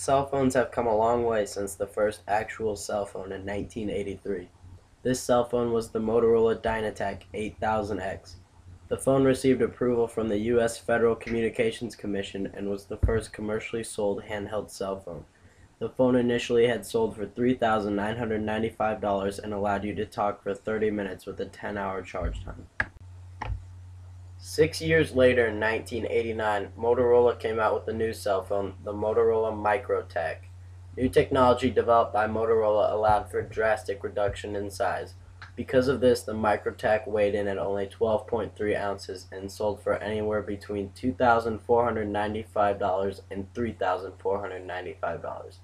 Cell phones have come a long way since the first actual cell phone in 1983. This cell phone was the Motorola Dynatac 8000X. The phone received approval from the U.S. Federal Communications Commission and was the first commercially sold handheld cell phone. The phone initially had sold for $3,995 and allowed you to talk for 30 minutes with a 10-hour charge time. 6 years later, in 1989, Motorola came out with a new cell phone, the Motorola Microtac. New technology developed by Motorola allowed for drastic reduction in size. Because of this, the Microtac weighed in at only 12.3 ounces and sold for anywhere between $2,495 and $3,495.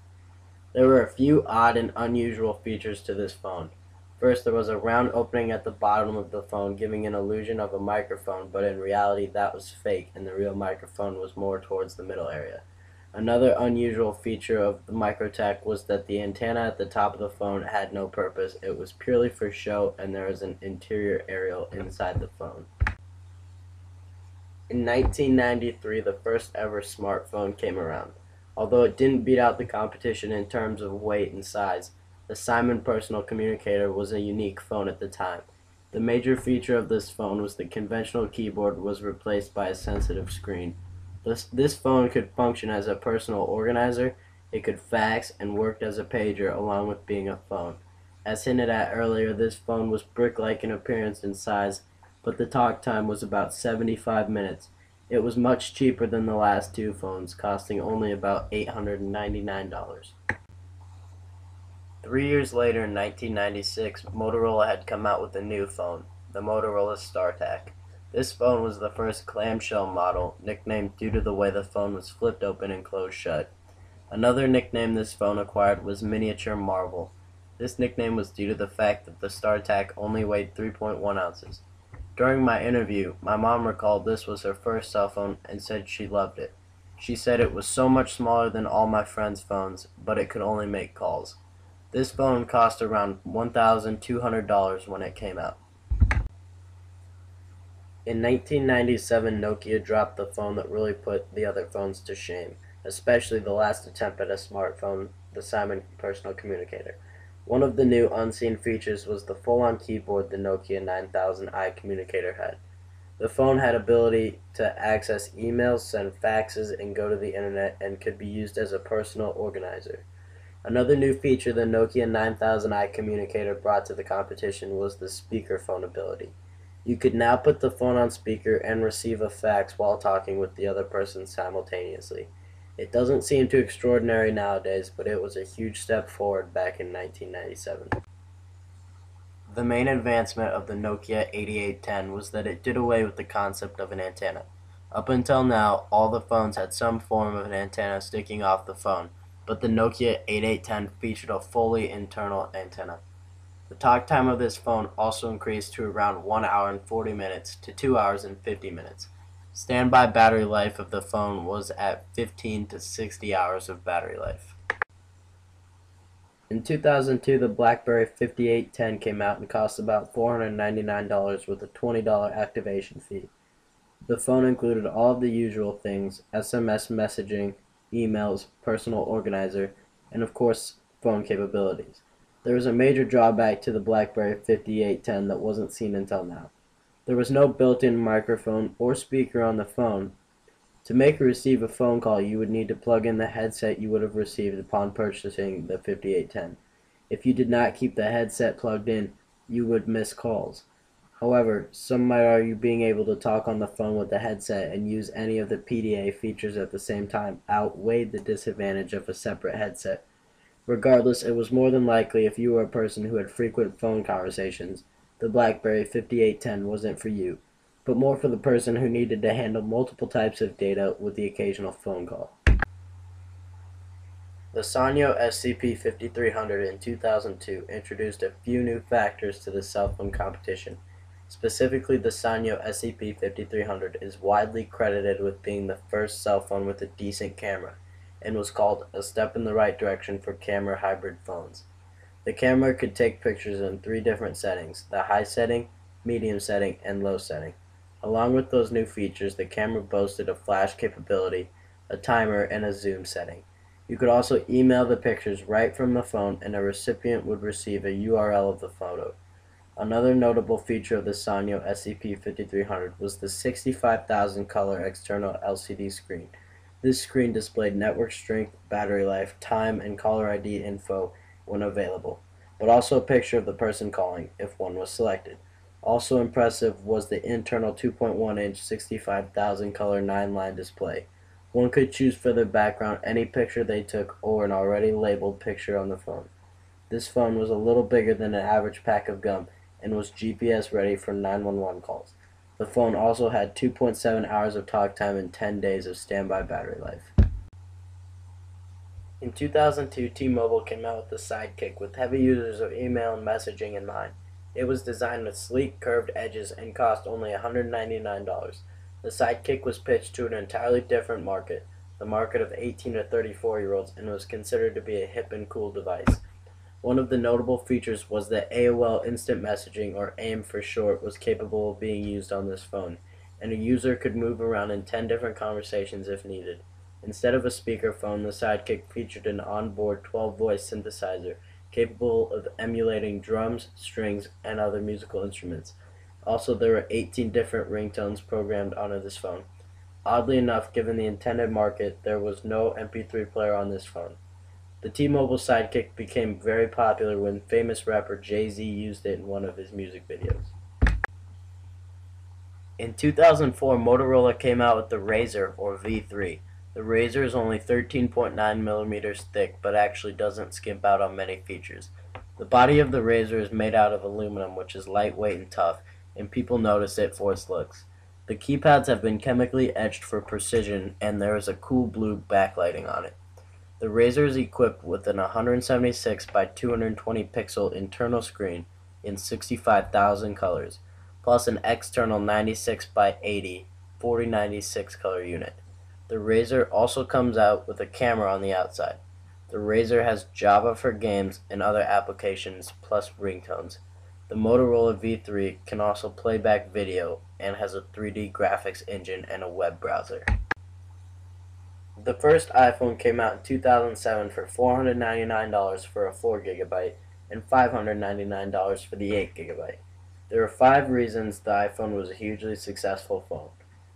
There were a few odd and unusual features to this phone. First, there was a round opening at the bottom of the phone, giving an illusion of a microphone, but in reality that was fake, and the real microphone was more towards the middle area. Another unusual feature of the Microtac was that the antenna at the top of the phone had no purpose. It was purely for show, and there was an interior aerial inside the phone. In 1993, the first ever smartphone came around. Although it didn't beat out the competition in terms of weight and size, the Simon Personal Communicator was a unique phone at the time. The major feature of this phone was the conventional keyboard was replaced by a sensitive screen. This phone could function as a personal organizer, it could fax, and worked as a pager along with being a phone. As hinted at earlier, this phone was brick-like in appearance and size, but the talk time was about 75 minutes. It was much cheaper than the last two phones, costing only about $899. 3 years later, in 1996, Motorola had come out with a new phone, the Motorola StarTAC. This phone was the first clamshell model, nicknamed due to the way the phone was flipped open and closed shut. Another nickname this phone acquired was Miniature Marvel. This nickname was due to the fact that the StarTAC only weighed 3.1 ounces. During my interview, my mom recalled this was her first cell phone and said she loved it. She said it was so much smaller than all my friends' phones, but it could only make calls. This phone cost around $1,200 when it came out. In 1997, Nokia dropped the phone that really put the other phones to shame, especially the last attempt at a smartphone, the Simon Personal Communicator. One of the new unseen features was the full-on keyboard the Nokia 9000i communicator had. The phone had ability to access emails, send faxes, and go to the internet, and could be used as a personal organizer. Another new feature the Nokia 9000i communicator brought to the competition was the speakerphone ability. You could now put the phone on speaker and receive a fax while talking with the other person simultaneously. It doesn't seem too extraordinary nowadays, but it was a huge step forward back in 1997. The main advancement of the Nokia 8810 was that it did away with the concept of an antenna. Up until now, all the phones had some form of an antenna sticking off the phone, but the Nokia 8810 featured a fully internal antenna. The talk time of this phone also increased to around 1 hour and 40 minutes to 2 hours and 50 minutes. Standby battery life of the phone was at 15 to 60 hours of battery life. In 2002, the BlackBerry 5810 came out and cost about $499 with a $20 activation fee. The phone included all of the usual things: SMS messaging, emails, personal organizer, and of course, phone capabilities. There was a major drawback to the BlackBerry 5810 that wasn't seen until now. There was no built-in microphone or speaker on the phone. To make or receive a phone call, you would need to plug in the headset you would have received upon purchasing the 5810. If you did not keep the headset plugged in, you would miss calls. However, some might argue being able to talk on the phone with the headset and use any of the PDA features at the same time outweighed the disadvantage of a separate headset. Regardless, it was more than likely if you were a person who had frequent phone conversations, the BlackBerry 5810 wasn't for you, but more for the person who needed to handle multiple types of data with the occasional phone call. The Sanyo SCP-5300 in 2002 introduced a few new factors to the cell phone competition. Specifically, the Sanyo SCP-5300 is widely credited with being the first cell phone with a decent camera, and was called a step in the right direction for camera hybrid phones. The camera could take pictures in 3 different settings: the high setting, medium setting, and low setting. Along with those new features, the camera boasted a flash capability, a timer, and a zoom setting. You could also email the pictures right from the phone, and a recipient would receive a URL of the photo. Another notable feature of the Sanyo SCP-5300 was the 65,000 color external LCD screen. This screen displayed network strength, battery life, time, and caller ID info when available, but also a picture of the person calling, if one was selected. Also impressive was the internal 2.1-inch 65,000 color 9-line display. One could choose for their background any picture they took or an already labeled picture on the phone. This phone was a little bigger than an average pack of gum and was GPS ready for 911 calls. The phone also had 2.7 hours of talk time and 10 days of standby battery life. In 2002, T-Mobile came out with the Sidekick with heavy users of email and messaging in mind. It was designed with sleek, curved edges and cost only $199. The Sidekick was pitched to an entirely different market, the market of 18 to 34-year-olds, and was considered to be a hip and cool device. One of the notable features was that AOL Instant Messaging, or AIM for short, was capable of being used on this phone, and a user could move around in 10 different conversations if needed. Instead of a speakerphone, the Sidekick featured an onboard 12-voice synthesizer capable of emulating drums, strings, and other musical instruments. Also, there were 18 different ringtones programmed onto this phone. Oddly enough, given the intended market, there was no MP3 player on this phone. The T-Mobile Sidekick became very popular when famous rapper Jay-Z used it in one of his music videos. In 2004, Motorola came out with the Razr, or V3. The Razr is only 13.9 millimeters thick, but actually doesn't skimp out on many features. The body of the Razr is made out of aluminum, which is lightweight and tough, and people notice it for its looks. The keypads have been chemically etched for precision, and there is a cool blue backlighting on it. The Razr is equipped with an 176 by 220 pixel internal screen in 65,000 colors, plus an external 96 by 80 4096 color unit. The Razr also comes out with a camera on the outside. The Razr has Java for games and other applications, plus ringtones. The Motorola V3 can also play back video and has a 3D graphics engine and a web browser. The first iPhone came out in 2007 for $499 for a 4GB and $599 for the 8GB. There are 5 reasons the iPhone was a hugely successful phone.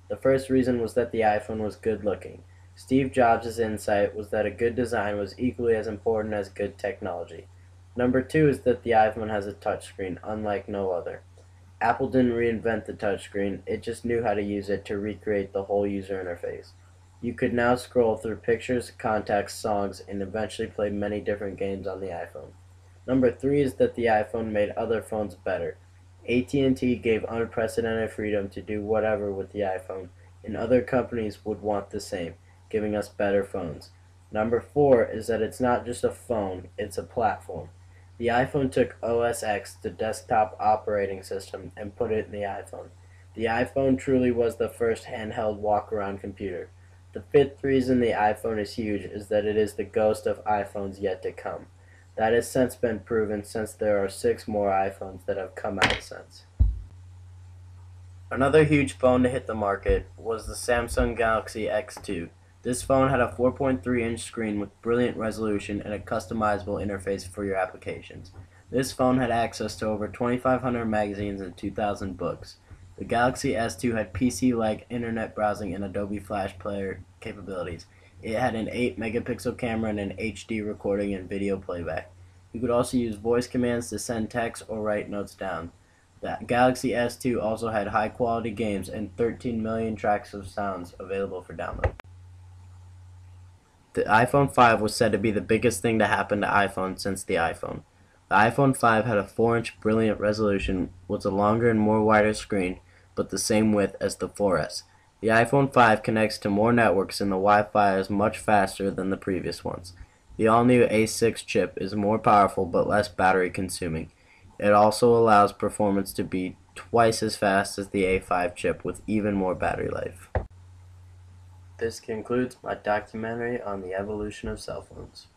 The first reason was that the iPhone was good looking. Steve Jobs' insight was that a good design was equally as important as good technology. Number 2 is that the iPhone has a touchscreen, unlike no other. Apple didn't reinvent the touchscreen, it just knew how to use it to recreate the whole user interface. You could now scroll through pictures, contacts, songs, and eventually play many different games on the iPhone. Number 3 is that the iPhone made other phones better. AT&T gave unprecedented freedom to do whatever with the iPhone, and other companies would want the same, giving us better phones. Number 4 is that it's not just a phone, it's a platform. The iPhone took OS X, the desktop operating system, and put it in the iPhone. The iPhone truly was the first handheld walk-around computer. The 5th reason the iPhone is huge is that it is the ghost of iPhones yet to come. That has since been proven, since there are 6 more iPhones that have come out since. Another huge phone to hit the market was the Samsung Galaxy X2. This phone had a 4.3-inch screen with brilliant resolution and a customizable interface for your applications. This phone had access to over 2,500 magazines and 2,000 books. The Galaxy S2 had PC-like internet browsing and Adobe Flash Player capabilities. It had an 8-megapixel camera and an HD recording and video playback. You could also use voice commands to send text or write notes down. The Galaxy S2 also had high-quality games and 13 million tracks of sounds available for download. The iPhone 5 was said to be the biggest thing to happen to iPhone since the iPhone. The iPhone 5 had a 4-inch brilliant resolution, with a longer and more wider screen, but the same width as the 4S. The iPhone 5 connects to more networks and the Wi-Fi is much faster than the previous ones. The all-new A6 chip is more powerful but less battery consuming. It also allows performance to be twice as fast as the A5 chip with even more battery life. This concludes my documentary on the evolution of cell phones.